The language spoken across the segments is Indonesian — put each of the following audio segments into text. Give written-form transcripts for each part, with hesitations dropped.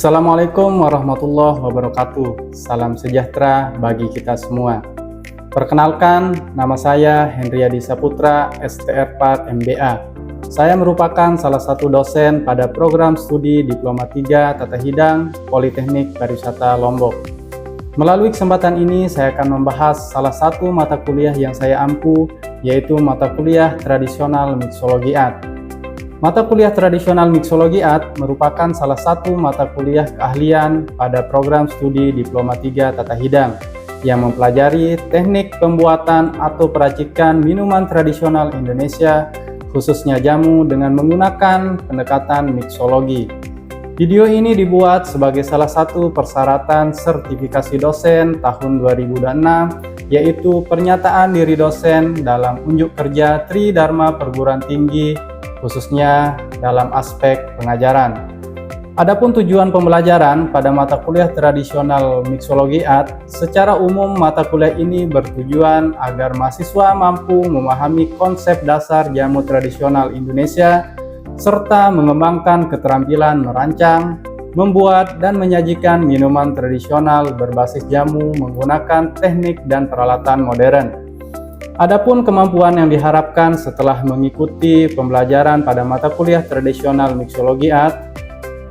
Assalamualaikum warahmatullahi wabarakatuh. Salam sejahtera bagi kita semua. Perkenalkan, nama saya Hendriadi Saputra, STR4 MBA. Saya merupakan salah satu dosen pada program studi Diploma 3 Tata Hidang Politeknik Pariwisata Lombok. Melalui kesempatan ini, saya akan membahas salah satu mata kuliah yang saya ampu, yaitu mata kuliah Tradisional Mixologi Art. Mata kuliah Tradisional Mixologi Art merupakan salah satu mata kuliah keahlian pada program studi Diploma 3 Tata Hidang yang mempelajari teknik pembuatan atau peracikan minuman tradisional Indonesia, khususnya jamu dengan menggunakan pendekatan mixologi. Video ini dibuat sebagai salah satu persyaratan sertifikasi dosen tahun 2006, yaitu pernyataan diri dosen dalam unjuk kerja Tridharma Perguruan Tinggi, khususnya dalam aspek pengajaran. Adapun tujuan pembelajaran pada mata kuliah Tradisional Mixologi Art, secara umum mata kuliah ini bertujuan agar mahasiswa mampu memahami konsep dasar jamu tradisional Indonesia, serta mengembangkan keterampilan merancang, membuat dan menyajikan minuman tradisional berbasis jamu menggunakan teknik dan peralatan modern. Adapun kemampuan yang diharapkan setelah mengikuti pembelajaran pada mata kuliah Tradisional Mixologi Art,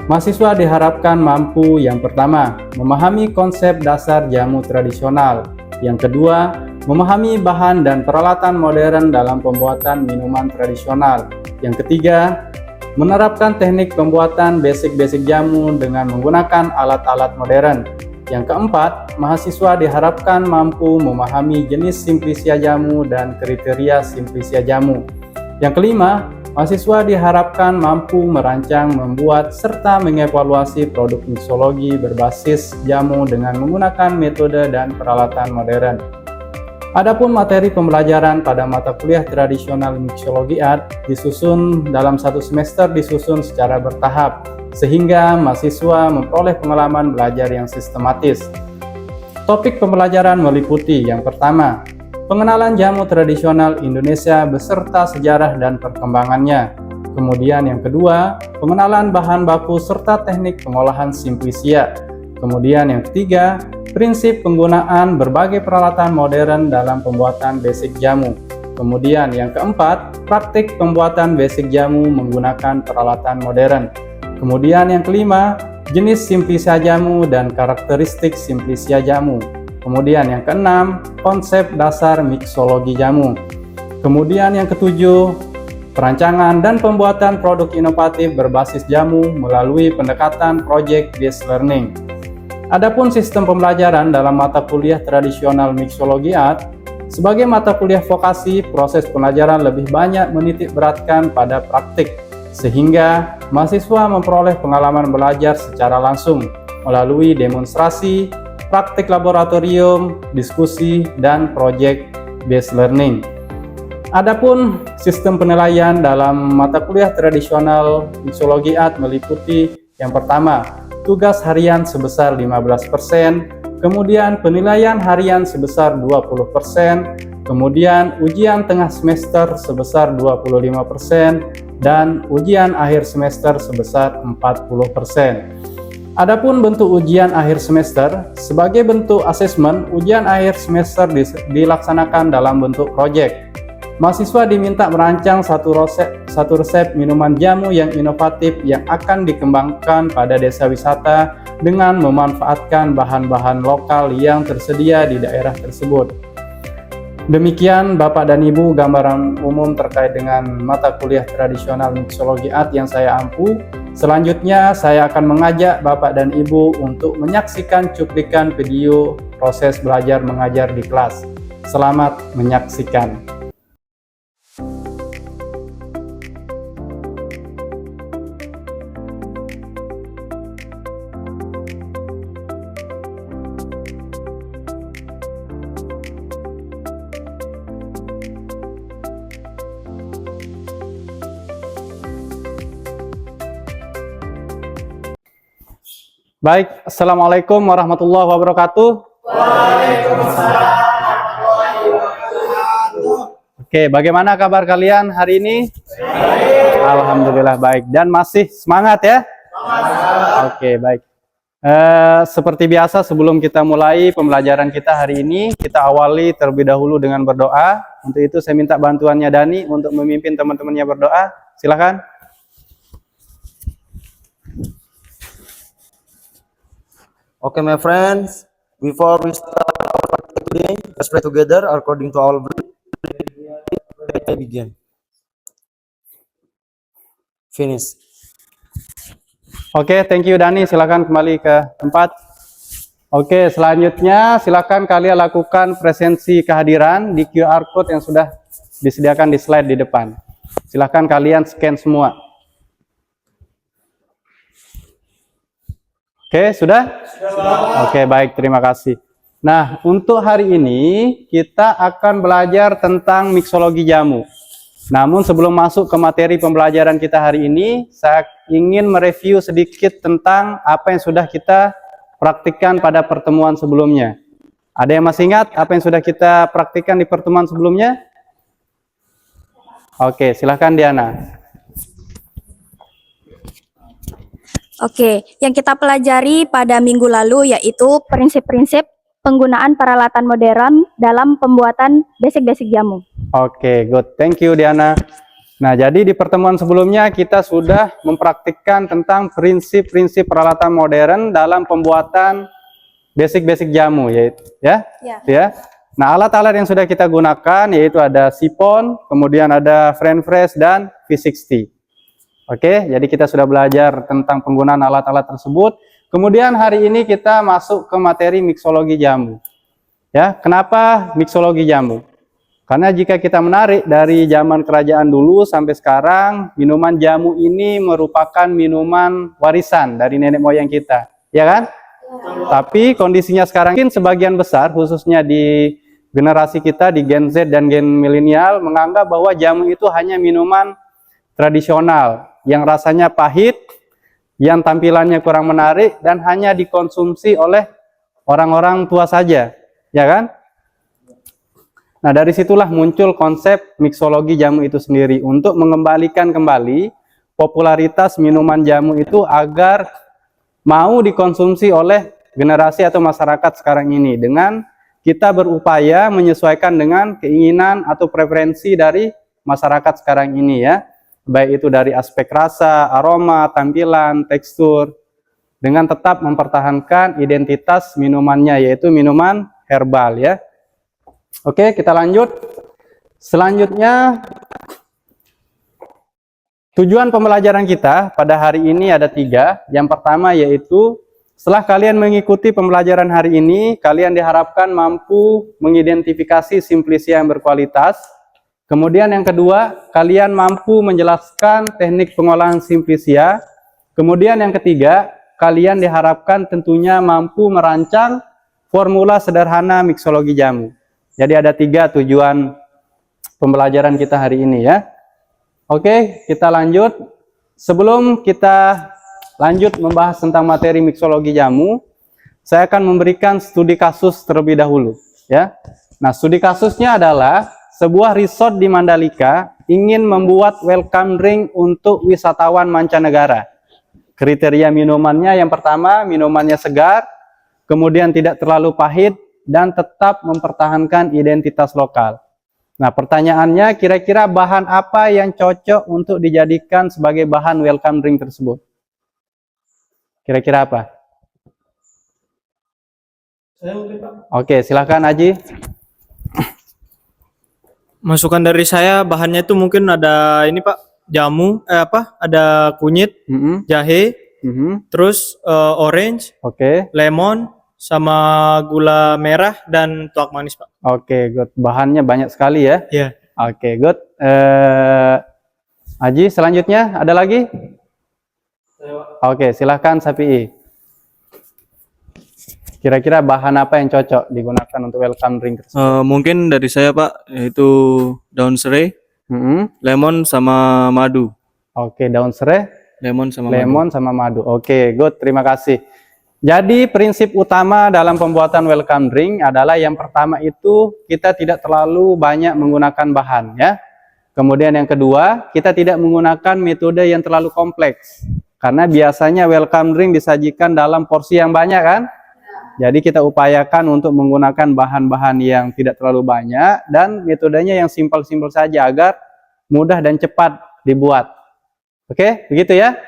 mahasiswa diharapkan mampu yang pertama, memahami konsep dasar jamu tradisional. Yang kedua, memahami bahan dan peralatan modern dalam pembuatan minuman tradisional. Yang ketiga, menerapkan teknik pembuatan basic jamu dengan menggunakan alat-alat modern. Yang keempat, mahasiswa diharapkan mampu memahami jenis simplisia jamu dan kriteria simplisia jamu. Yang kelima, mahasiswa diharapkan mampu merancang, membuat, serta mengevaluasi produk mixologi berbasis jamu dengan menggunakan metode dan peralatan modern. Adapun materi pembelajaran pada mata kuliah Tradisional Mixologi Art disusun dalam satu semester, disusun secara bertahap, sehingga mahasiswa memperoleh pengalaman belajar yang sistematis. Topik pembelajaran meliputi yang pertama, pengenalan jamu tradisional Indonesia beserta sejarah dan perkembangannya. Kemudian yang kedua, pengenalan bahan baku serta teknik pengolahan simplisia. Kemudian yang ketiga, prinsip penggunaan berbagai peralatan modern dalam pembuatan basic jamu. Kemudian yang keempat, praktik pembuatan basic jamu menggunakan peralatan modern. Kemudian yang kelima, jenis simplisia jamu dan karakteristik simplisia jamu. Kemudian yang keenam, konsep dasar mixologi jamu. Kemudian yang ketujuh, perancangan dan pembuatan produk inovatif berbasis jamu melalui pendekatan project based learning. Adapun sistem pembelajaran dalam mata kuliah Tradisional Mixologi Art, sebagai mata kuliah vokasi, proses pembelajaran lebih banyak menitik beratkan pada praktik, sehingga mahasiswa memperoleh pengalaman belajar secara langsung melalui demonstrasi, praktik laboratorium, diskusi, dan project based learning. Adapun sistem penilaian dalam mata kuliah Tradisional Mixologi Art meliputi yang pertama, tugas harian sebesar 15%, kemudian penilaian harian sebesar 20%, kemudian ujian tengah semester sebesar 25%, dan ujian akhir semester sebesar 40%. Adapun bentuk ujian akhir semester, sebagai bentuk asesmen, ujian akhir semester dilaksanakan dalam bentuk proyek. Mahasiswa diminta merancang satu resep minuman jamu yang inovatif yang akan dikembangkan pada desa wisata dengan memanfaatkan bahan-bahan lokal yang tersedia di daerah tersebut. Demikian Bapak dan Ibu gambaran umum terkait dengan mata kuliah Tradisional Mixologi Art yang saya ampu. Selanjutnya saya akan mengajak Bapak dan Ibu untuk menyaksikan cuplikan video proses belajar mengajar di kelas. Selamat menyaksikan. Baik, Assalamualaikum warahmatullahi wabarakatuh. Waalaikumsalam warahmatullahi wabarakatuh. Oke, bagaimana kabar kalian hari ini? Baik. Alhamdulillah baik. Dan masih semangat ya? Oke, baik. Seperti biasa sebelum kita mulai pembelajaran kita hari ini, kita awali terlebih dahulu dengan berdoa. Untuk itu saya minta bantuannya Dani untuk memimpin teman-temannya berdoa. Silakan. Okay, my friends, before we start our practice today, let's pray together according to our belief. Begin. Finish. Oke, thank you Dani. Silakan kembali ke tempat. Oke, selanjutnya silakan kalian lakukan presensi kehadiran di QR code yang sudah disediakan di slide di depan. Silakan kalian scan semua. Oke, sudah? Oke, baik, terima kasih. Nah, untuk hari ini kita akan belajar tentang miksologi jamu. Namun sebelum masuk ke materi pembelajaran kita hari ini, saya ingin mereview sedikit tentang apa yang sudah kita praktikkan pada pertemuan sebelumnya. Ada yang masih ingat apa yang sudah kita praktikkan di pertemuan sebelumnya? Oke, silahkan Diana. Oke, yang kita pelajari pada minggu lalu yaitu prinsip-prinsip penggunaan peralatan modern dalam pembuatan basic-basic jamu. Oke, good. Thank you, Diana. Nah, jadi di pertemuan sebelumnya kita sudah mempraktikkan tentang prinsip-prinsip peralatan modern dalam pembuatan basic-basic jamu, yaitu ya. Nah, alat-alat yang sudah kita gunakan yaitu ada sipon, kemudian ada French press dan V60. Oke, jadi kita sudah belajar tentang penggunaan alat-alat tersebut. Kemudian hari ini kita masuk ke materi miksologi jamu. Ya, kenapa miksologi jamu? Karena jika kita menarik dari zaman kerajaan dulu sampai sekarang, minuman jamu ini merupakan minuman warisan dari nenek moyang kita, ya kan? Tapi kondisinya sekarang mungkin sebagian besar, khususnya di generasi kita, di Gen Z dan Gen milenial, menganggap bahwa jamu itu hanya minuman tradisional yang rasanya pahit, yang tampilannya kurang menarik, dan hanya dikonsumsi oleh orang-orang tua saja, ya kan? Nah, dari situlah muncul konsep miksologi jamu itu sendiri untuk mengembalikan kembali popularitas minuman jamu itu agar mau dikonsumsi oleh generasi atau masyarakat sekarang ini dengan kita berupaya menyesuaikan dengan keinginan atau preferensi dari masyarakat sekarang ini ya. Baik itu dari aspek rasa, aroma, tampilan, tekstur, dengan tetap mempertahankan identitas minumannya yaitu minuman herbal ya. Oke, kita lanjut. Selanjutnya, tujuan pembelajaran kita pada hari ini ada 3. Yang pertama yaitu, setelah kalian mengikuti pembelajaran hari ini, kalian diharapkan mampu mengidentifikasi simplisia yang berkualitas. Kemudian yang kedua, kalian mampu menjelaskan teknik pengolahan simplisia. Kemudian yang ketiga, kalian diharapkan tentunya mampu merancang formula sederhana miksologi jamu. Jadi ada 3 tujuan pembelajaran kita hari ini ya. Oke, kita lanjut. Sebelum kita lanjut membahas tentang materi miksologi jamu, saya akan memberikan studi kasus terlebih dahulu ya. Nah, studi kasusnya adalah sebuah resort di Mandalika ingin membuat welcome drink untuk wisatawan mancanegara. Kriteria minumannya yang pertama, minumannya segar, kemudian tidak terlalu pahit, dan tetap mempertahankan identitas lokal. Nah, pertanyaannya, kira-kira bahan apa yang cocok untuk dijadikan sebagai bahan welcome drink tersebut? Kira-kira apa? Oke, silakan Aji. Masukan dari saya, bahannya itu mungkin ada ini Pak, jamu, ada kunyit, jahe, terus orange, lemon, sama gula merah dan tuak manis Pak. Oke, good. Bahannya banyak sekali ya. Iya. Oke, good. Aji, selanjutnya ada lagi? Oke, silahkan Sapi. Kira-kira bahan apa yang cocok digunakan untuk welcome drink tersebut? Mungkin dari saya Pak, yaitu daun serai, lemon sama madu. Oke, daun serai, lemon sama madu. Oke, good. Terima kasih. Jadi prinsip utama dalam pembuatan welcome drink adalah yang pertama itu kita tidak terlalu banyak menggunakan bahan ya. Kemudian yang kedua, kita tidak menggunakan metode yang terlalu kompleks. Karena biasanya welcome drink disajikan dalam porsi yang banyak kan? Jadi kita upayakan untuk menggunakan bahan-bahan yang tidak terlalu banyak dan metodenya yang simpel-simpel saja agar mudah dan cepat dibuat. Oke, begitu ya?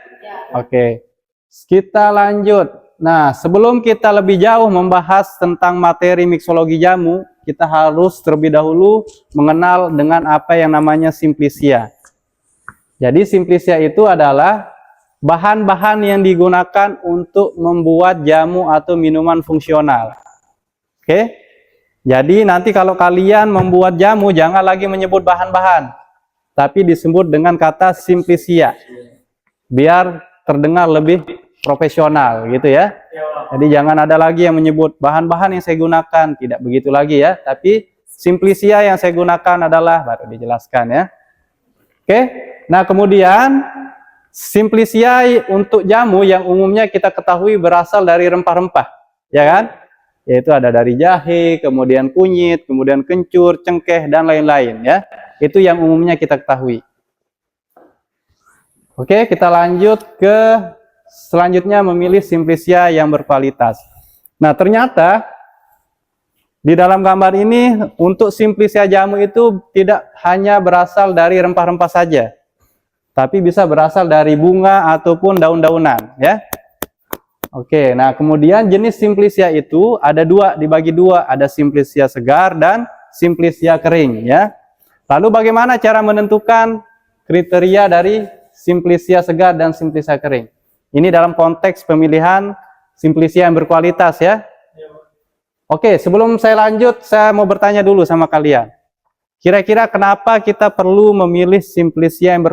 Oke. Kita lanjut. Nah, sebelum kita lebih jauh membahas tentang materi miksologi jamu, kita harus terlebih dahulu mengenal dengan apa yang namanya simplicia. Jadi simplicia itu adalah bahan-bahan yang digunakan untuk membuat jamu atau minuman fungsional. Oke? Jadi nanti kalau kalian membuat jamu, jangan lagi menyebut bahan-bahan, tapi disebut dengan kata simplicia. Biar terdengar lebih profesional gitu ya. Jadi jangan ada lagi yang menyebut bahan-bahan yang saya gunakan, tidak begitu lagi ya. Tapi simplicia yang saya gunakan adalah, baru dijelaskan ya. Oke? Nah kemudian simplicia untuk jamu yang umumnya kita ketahui berasal dari rempah-rempah, ya kan? Yaitu ada dari jahe, kemudian kunyit, kemudian kencur, cengkeh, dan lain-lain ya. Itu yang umumnya kita ketahui. Oke, kita lanjut ke selanjutnya memilih simplicia yang berkualitas. Nah, ternyata di dalam gambar ini untuk simplicia jamu itu tidak hanya berasal dari rempah-rempah saja, tapi bisa berasal dari bunga ataupun daun-daunan ya. Oke, nah kemudian jenis simplicia itu ada dua, dibagi dua, ada simplicia segar dan simplicia kering ya. Lalu bagaimana cara menentukan kriteria dari simplicia segar dan simplicia kering? Ini dalam konteks pemilihan simplicia yang berkualitas ya. Oke, sebelum saya lanjut, saya mau bertanya dulu sama kalian. Kira-kira kenapa kita perlu memilih simplicia yang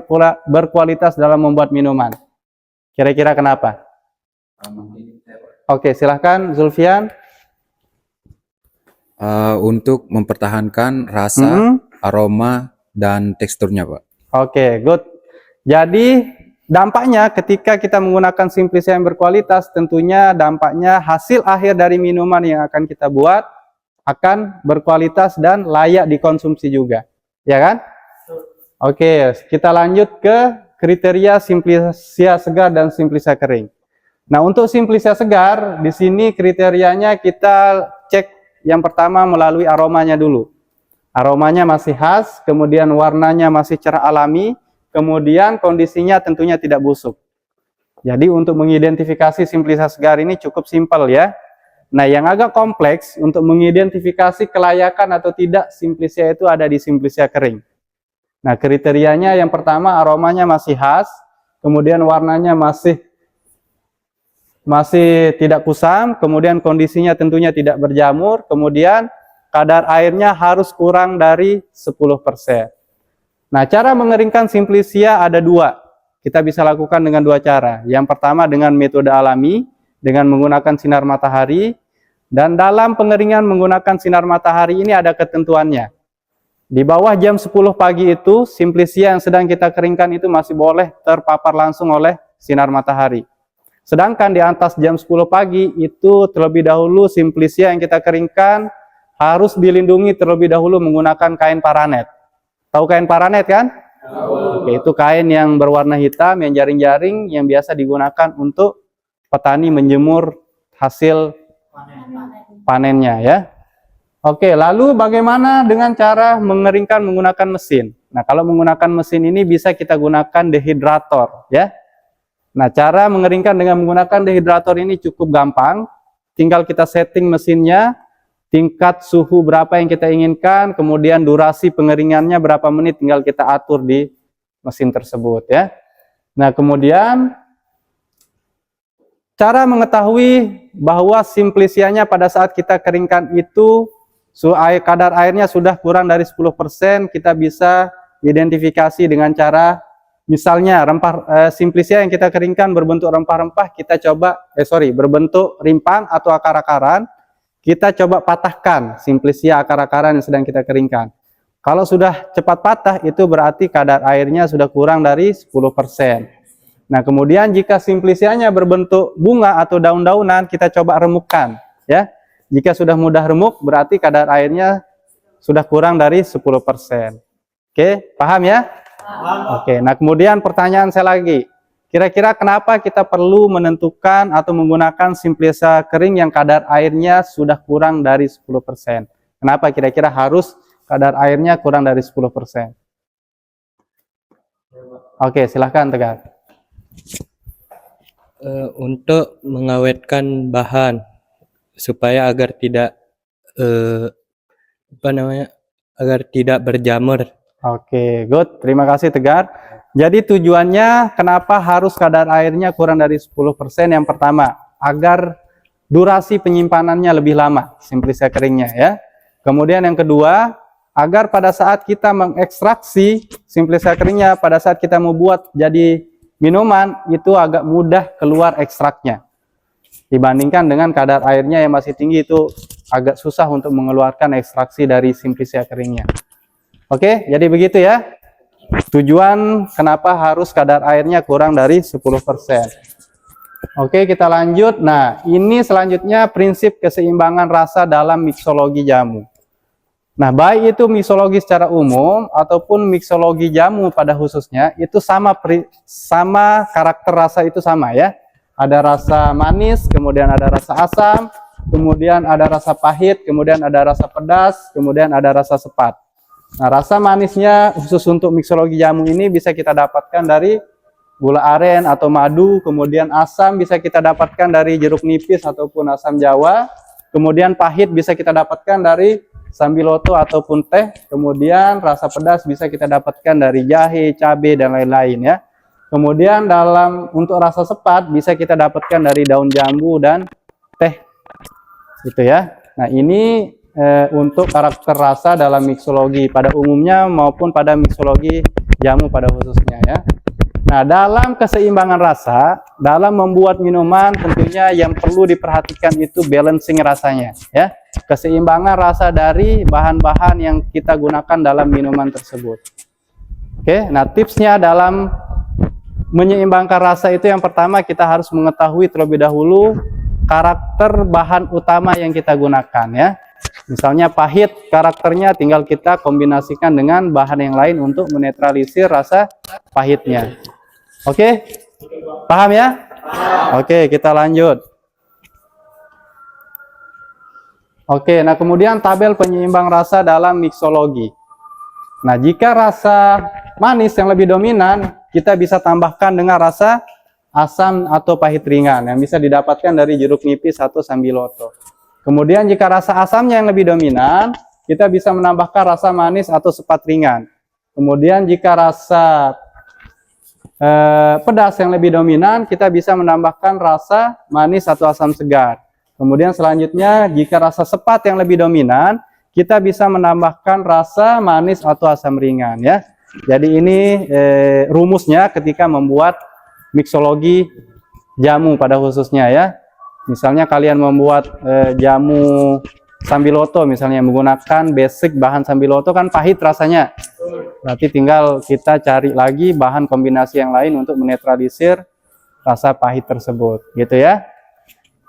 berkualitas dalam membuat minuman? Kira-kira kenapa? Oke, silahkan Zulfian. Untuk mempertahankan rasa, aroma, dan teksturnya, Pak. Oke, good. Jadi dampaknya ketika kita menggunakan simplicia yang berkualitas, tentunya dampaknya hasil akhir dari minuman yang akan kita buat akan berkualitas dan layak dikonsumsi juga, ya kan? Oke, kita lanjut ke kriteria simplicia segar dan simplicia kering. Nah, untuk simplicia segar, di sini kriterianya kita cek yang pertama melalui aromanya dulu. Aromanya masih khas, kemudian warnanya masih cerah alami, kemudian kondisinya tentunya tidak busuk. Jadi untuk mengidentifikasi simplicia segar ini cukup simpel ya. Nah, yang agak kompleks untuk mengidentifikasi kelayakan atau tidak simplicia itu ada di simplicia kering. Nah, kriterianya yang pertama aromanya masih khas, kemudian warnanya masih tidak kusam, kemudian kondisinya tentunya tidak berjamur, kemudian kadar airnya harus kurang dari 10%. Nah, cara mengeringkan simplicia ada dua. Kita bisa lakukan dengan dua cara. Yang pertama dengan metode alami, dengan menggunakan sinar matahari, dan dalam pengeringan menggunakan sinar matahari ini ada ketentuannya. Di bawah jam 10 pagi itu, simplicia yang sedang kita keringkan itu masih boleh terpapar langsung oleh sinar matahari. Sedangkan di atas jam 10 pagi itu terlebih dahulu simplicia yang kita keringkan harus dilindungi terlebih dahulu menggunakan kain paranet. Tahu kain paranet kan? Oke, itu kain yang berwarna hitam, yang jaring-jaring, yang biasa digunakan untuk petani menjemur hasil panennya ya. Oke, lalu bagaimana dengan cara mengeringkan menggunakan mesin? Nah, kalau menggunakan mesin ini bisa kita gunakan dehidrator ya. Nah, cara mengeringkan dengan menggunakan dehidrator ini cukup gampang. Tinggal kita setting mesinnya, tingkat suhu berapa yang kita inginkan, kemudian durasi pengeringannya berapa menit, tinggal kita atur di mesin tersebut ya. Nah, kemudian cara mengetahui bahwa simplicianya pada saat kita keringkan itu kadar airnya sudah kurang dari 10%, kita bisa identifikasi dengan cara misalnya simplicia yang kita keringkan berbentuk rempah-rempah, kita coba berbentuk rimpang atau akar-akaran, kita coba patahkan simplicia akar-akaran yang sedang kita keringkan. Kalau sudah cepat patah itu berarti kadar airnya sudah kurang dari 10%. Nah, kemudian jika simplicianya berbentuk bunga atau daun-daunan, kita coba remukkan ya. Jika sudah mudah remuk berarti kadar airnya sudah kurang dari 10%. Oke, paham ya? Paham. Oke, nah kemudian pertanyaan saya lagi. Kira-kira kenapa kita perlu menentukan atau menggunakan simplisa kering yang kadar airnya sudah kurang dari 10%? Kenapa kira-kira harus kadar airnya kurang dari 10%? Oke, silahkan Tegar. Untuk mengawetkan bahan supaya agar tidak agar tidak berjamur. Oke, good. Terima kasih Tegar. Jadi tujuannya kenapa harus kadar airnya kurang dari 10%? Yang pertama, agar durasi penyimpanannya lebih lama, simplisa keringnya ya. Kemudian yang kedua, agar pada saat kita mengekstraksi simplisa keringnya, pada saat kita mau buat jadi minuman, itu agak mudah keluar ekstraknya. Dibandingkan dengan kadar airnya yang masih tinggi, itu agak susah untuk mengeluarkan ekstraksi dari simplisa keringnya. Oke, jadi begitu ya. Tujuan kenapa harus kadar airnya kurang dari 10%. Oke, kita lanjut. Nah, ini selanjutnya prinsip keseimbangan rasa dalam miksologi jamu. Nah, baik itu miksologi secara umum ataupun miksologi jamu pada khususnya, itu sama karakter rasa itu sama ya. Ada rasa manis, kemudian ada rasa asam, kemudian ada rasa pahit, kemudian ada rasa pedas, kemudian ada rasa sepat. Nah, rasa manisnya khusus untuk miksologi jamu ini bisa kita dapatkan dari gula aren atau madu, kemudian asam bisa kita dapatkan dari jeruk nipis ataupun asam jawa, kemudian pahit bisa kita dapatkan dari sambiloto ataupun teh, kemudian rasa pedas bisa kita dapatkan dari jahe, cabai, dan lain-lain ya. Kemudian untuk rasa sepat bisa kita dapatkan dari daun jambu dan teh, gitu ya. Nah, ini untuk karakter rasa dalam miksologi pada umumnya maupun pada miksologi jamu pada khususnya ya. Nah, dalam keseimbangan rasa, dalam membuat minuman tentunya yang perlu diperhatikan itu balancing rasanya ya. Keseimbangan rasa dari bahan-bahan yang kita gunakan dalam minuman tersebut. Oke, nah tipsnya dalam menyeimbangkan rasa itu yang pertama kita harus mengetahui terlebih dahulu karakter bahan utama yang kita gunakan ya. Misalnya pahit, karakternya tinggal kita kombinasikan dengan bahan yang lain untuk menetralisir rasa pahitnya. Oke? Paham ya? Oke, kita lanjut. Oke, nah kemudian tabel penyeimbang rasa dalam miksologi. Nah, jika rasa manis yang lebih dominan, kita bisa tambahkan dengan rasa asam atau pahit ringan yang bisa didapatkan dari jeruk nipis atau sambiloto. Kemudian jika rasa asamnya yang lebih dominan, kita bisa menambahkan rasa manis atau sepat ringan. Kemudian jika rasa pedas yang lebih dominan, kita bisa menambahkan rasa manis atau asam segar. Kemudian selanjutnya, jika rasa sepat yang lebih dominan, kita bisa menambahkan rasa manis atau asam ringan ya. Jadi ini rumusnya ketika membuat miksologi jamu pada khususnya ya. Misalnya kalian membuat jamu sambiloto misalnya menggunakan basic bahan sambiloto kan pahit rasanya. Berarti tinggal kita cari lagi bahan kombinasi yang lain untuk menetralisir rasa pahit tersebut, gitu ya.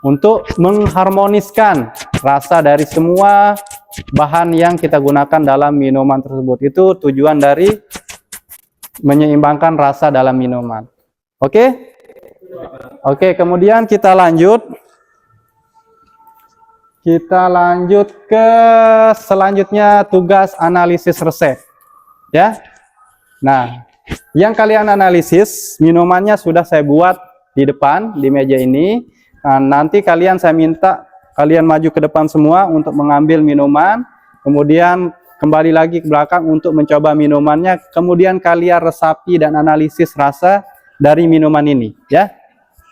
Untuk mengharmoniskan rasa dari semua bahan yang kita gunakan dalam minuman tersebut. Itu tujuan dari menyeimbangkan rasa dalam minuman. Oke? Oke, kemudian kita lanjut. Kita lanjut ke selanjutnya tugas analisis resep. Ya. Nah, yang kalian analisis minumannya sudah saya buat di depan di meja ini. Nah, nanti saya minta kalian maju ke depan semua untuk mengambil minuman, kemudian kembali lagi ke belakang untuk mencoba minumannya, kemudian kalian resapi dan analisis rasa dari minuman ini, ya.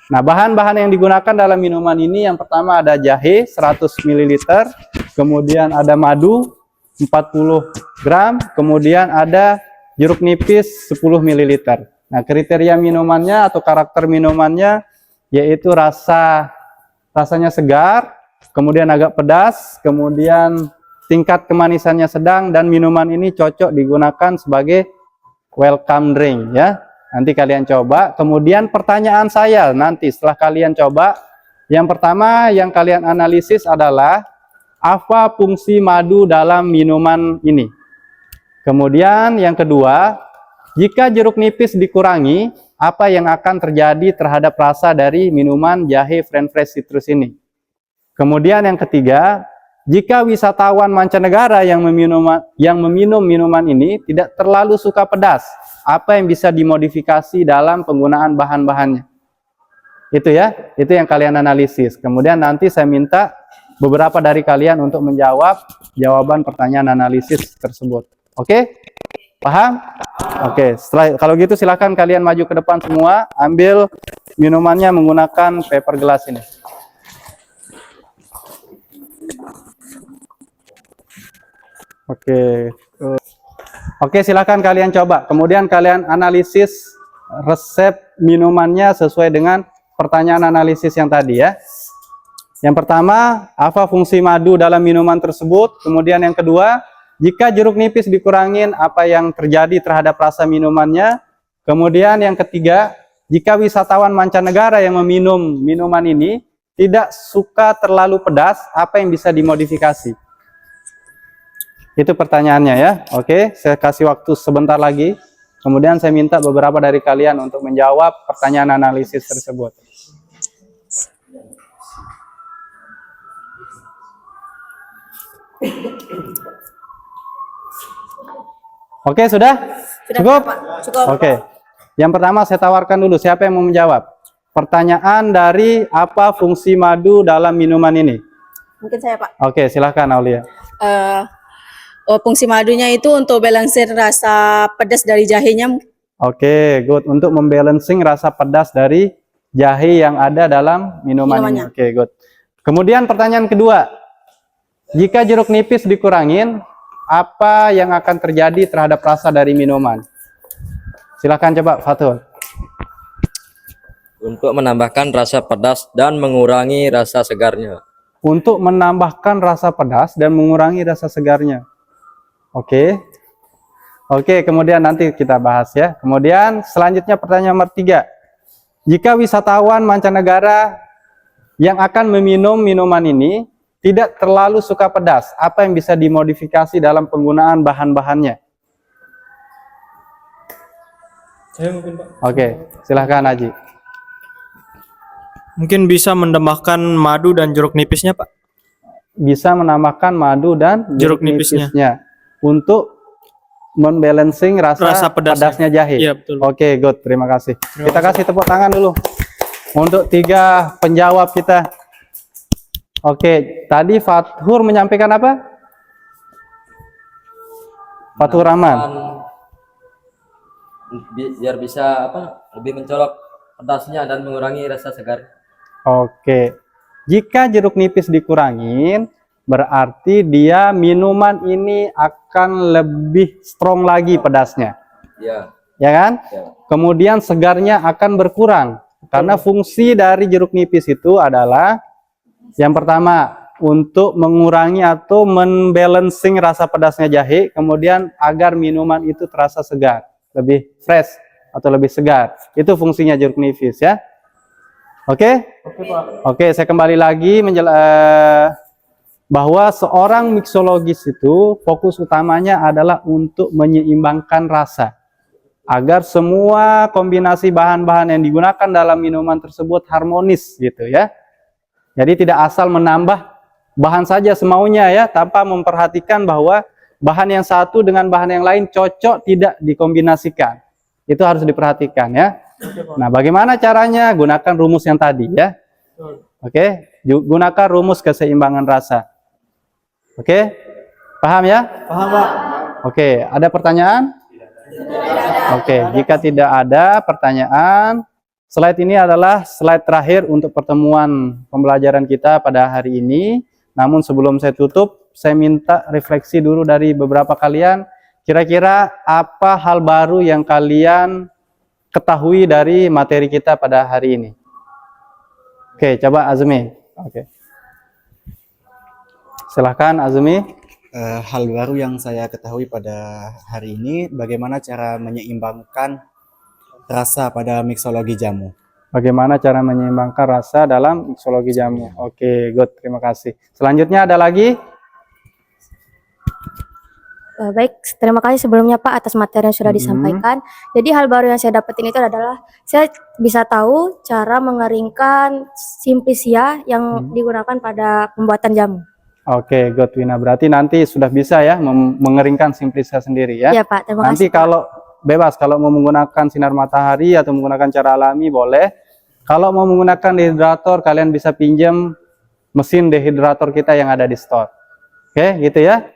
Nah, bahan-bahan yang digunakan dalam minuman ini yang pertama ada jahe 100 ml, kemudian ada madu 40 gram, kemudian ada jeruk nipis 10 ml. Nah, kriteria minumannya atau karakter minumannya yaitu rasanya segar, kemudian agak pedas, kemudian tingkat kemanisannya sedang, dan minuman ini cocok digunakan sebagai welcome drink ya. Nanti kalian coba. Kemudian pertanyaan saya nanti setelah kalian coba, yang pertama yang kalian analisis adalah apa fungsi madu dalam minuman ini. Kemudian yang kedua, jika jeruk nipis dikurangi, apa yang akan terjadi terhadap rasa dari minuman jahe French Fresh Citrus ini. Kemudian yang ketiga, jika wisatawan mancanegara yang meminum minuman ini tidak terlalu suka pedas, apa yang bisa dimodifikasi dalam penggunaan bahan-bahannya? Itu ya, itu yang kalian analisis. Kemudian nanti saya minta beberapa dari kalian untuk menjawab jawaban pertanyaan analisis tersebut. Oke? Paham? Oke, kalau gitu silakan kalian maju ke depan semua, ambil minumannya menggunakan paper gelas ini. Oke, silakan kalian coba. Kemudian kalian analisis resep minumannya sesuai dengan pertanyaan analisis yang tadi ya. Yang pertama, apa fungsi madu dalam minuman tersebut? Kemudian yang kedua, jika jeruk nipis dikurangin, apa yang terjadi terhadap rasa minumannya? Kemudian yang ketiga, jika wisatawan mancanegara yang meminum minuman ini tidak suka terlalu pedas, apa yang bisa dimodifikasi? Itu pertanyaannya ya. Oke, saya kasih waktu sebentar lagi. Kemudian saya minta beberapa dari kalian untuk menjawab pertanyaan analisis tersebut. Oke, sudah? Cukup? Cukup. Oke. Yang pertama saya tawarkan dulu, siapa yang mau menjawab? Pertanyaan dari apa fungsi madu dalam minuman ini? Mungkin saya, Pak. Oke, silahkan Aulia. Fungsi madunya itu untuk balansir rasa pedas dari jahenya. Oke, good. Untuk membalancing rasa pedas dari jahe yang ada dalam minuman ini. Oke, good. Kemudian pertanyaan kedua. Jika jeruk nipis dikurangin, apa yang akan terjadi terhadap rasa dari minuman? Silakan coba, Fatul. Untuk menambahkan rasa pedas dan mengurangi rasa segarnya. Untuk menambahkan rasa pedas dan mengurangi rasa segarnya. Oke. Oke, kemudian nanti kita bahas ya. Kemudian selanjutnya pertanyaan nomor 3. Jika wisatawan mancanegara yang akan meminum minuman ini tidak terlalu suka pedas, apa yang bisa dimodifikasi dalam penggunaan bahan-bahannya? Saya mungkin, Pak. Oke, silahkan Haji. Mungkin bisa menambahkan madu dan jeruk nipisnya, Pak. Bisa menambahkan madu dan jeruk nipisnya untuk membalancing rasa pedasnya jahe. Iya, betul. Oke, good. Terima kasih. Kita kasih tepuk tangan dulu untuk 3 penjawab kita. Oke, tadi Fathur menyampaikan apa? Fathur Rahman. Biar bisa lebih mencolok pedasnya dan mengurangi rasa segar. Oke. Jika jeruk nipis dikurangin, berarti dia minuman ini akan lebih strong lagi pedasnya. Ya. Ya kan? Ya. Kemudian segarnya akan berkurang. Karena fungsi dari jeruk nipis itu adalah yang pertama, untuk mengurangi atau membalancing rasa pedasnya jahe, kemudian agar minuman itu terasa segar, lebih fresh atau lebih segar. Itu fungsinya jeruk nipis ya. Oke? Oke, saya kembali lagi bahwa seorang mixologis itu fokus utamanya adalah untuk menyeimbangkan rasa agar semua kombinasi bahan-bahan yang digunakan dalam minuman tersebut harmonis gitu ya. Jadi tidak asal menambah bahan saja semaunya ya, tanpa memperhatikan bahwa bahan yang satu dengan bahan yang lain cocok tidak dikombinasikan. Itu harus diperhatikan ya. Nah, bagaimana caranya? Gunakan rumus yang tadi ya. Oke, gunakan rumus keseimbangan rasa. Oke, paham ya? Paham, Pak. Oke, ada pertanyaan? Oke, jika tidak ada pertanyaan, slide ini adalah slide terakhir untuk pertemuan pembelajaran kita pada hari ini. Namun sebelum saya tutup, saya minta refleksi dulu dari beberapa kalian. Kira-kira apa hal baru yang kalian ketahui dari materi kita pada hari ini? Oke, coba Azmi. Oke. Silahkan Azmi. Hal baru yang saya ketahui pada hari ini, bagaimana cara menyeimbangkan rasa pada mixologi jamu. Bagaimana cara menyeimbangkan rasa dalam mixologi jamu. Oke, good. Terima kasih. Selanjutnya ada lagi? Baik, terima kasih sebelumnya Pak atas materi yang sudah disampaikan. Jadi hal baru yang saya dapetin itu adalah saya bisa tahu cara mengeringkan simplisia yang digunakan pada pembuatan jamu. Oke, good Wina. Berarti nanti sudah bisa ya mengeringkan simplisia sendiri ya? Iya Pak, terima Nanti kasih. kalau bebas, kalau mau menggunakan sinar matahari atau menggunakan cara alami boleh. Kalau mau menggunakan dehidrator, kalian bisa pinjam mesin dehidrator kita yang ada di store. Oke, gitu ya?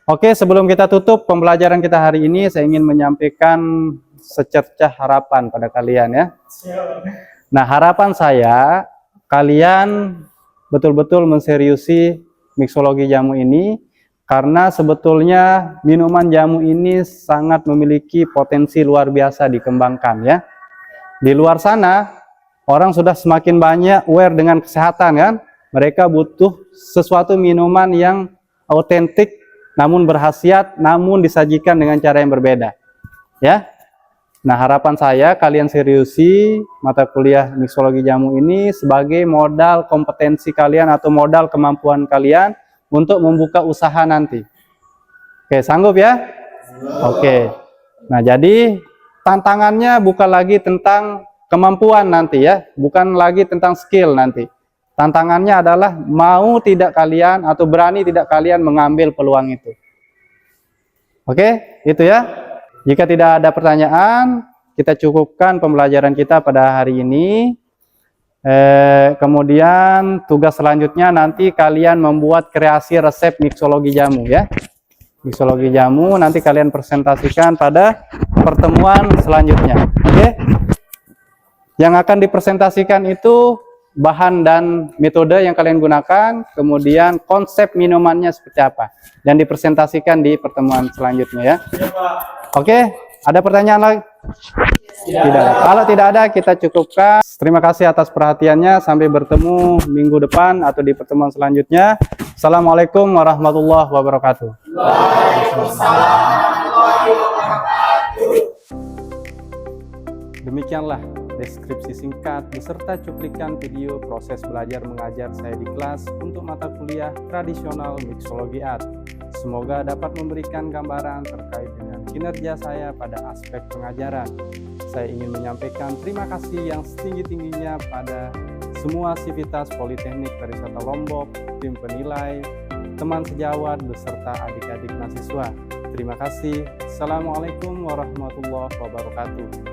Oke, sebelum kita tutup pembelajaran kita hari ini, saya ingin menyampaikan secercah harapan pada kalian ya. Nah, harapan saya, kalian betul-betul menseriusi mixologi jamu ini, karena sebetulnya minuman jamu ini sangat memiliki potensi luar biasa dikembangkan ya. Di luar sana, orang sudah semakin banyak aware dengan kesehatan kan. Mereka butuh sesuatu minuman yang autentik, namun berkhasiat, namun disajikan dengan cara yang berbeda. Ya. Nah, harapan saya kalian seriusi mata kuliah mixologi jamu ini sebagai modal kompetensi kalian atau modal kemampuan kalian untuk membuka usaha nanti. Oke, sanggup ya? Oke. Nah, jadi tantangannya bukan lagi tentang kemampuan nanti ya, bukan lagi tentang skill nanti. Tantangannya adalah mau tidak kalian atau berani tidak kalian mengambil peluang itu. Oke, itu ya. Jika tidak ada pertanyaan, kita cukupkan pembelajaran kita pada hari ini. Kemudian tugas selanjutnya nanti kalian membuat kreasi resep mixologi jamu ya. Mixologi jamu nanti kalian presentasikan pada pertemuan selanjutnya. Oke. Yang akan dipresentasikan itu bahan dan metode yang kalian gunakan, kemudian konsep minumannya seperti apa, dan dipresentasikan di pertemuan selanjutnya ya. Oke, ada pertanyaan lagi? Tidak. Kalau tidak ada, kita cukupkan. Terima kasih atas perhatiannya. Sampai bertemu minggu depan atau di pertemuan selanjutnya. Assalamualaikum warahmatullahi wabarakatuh. Demikianlah deskripsi singkat beserta cuplikan video proses belajar mengajar saya di kelas untuk mata kuliah tradisional mixologi art. Semoga dapat memberikan gambaran terkait dengan kinerja saya pada aspek pengajaran. Saya ingin menyampaikan terima kasih yang setinggi-tingginya pada semua sivitas Politeknik Pariwisata Lombok, tim penilai, teman sejawat beserta adik-adik mahasiswa. Terima kasih. Assalamualaikum warahmatullahi wabarakatuh.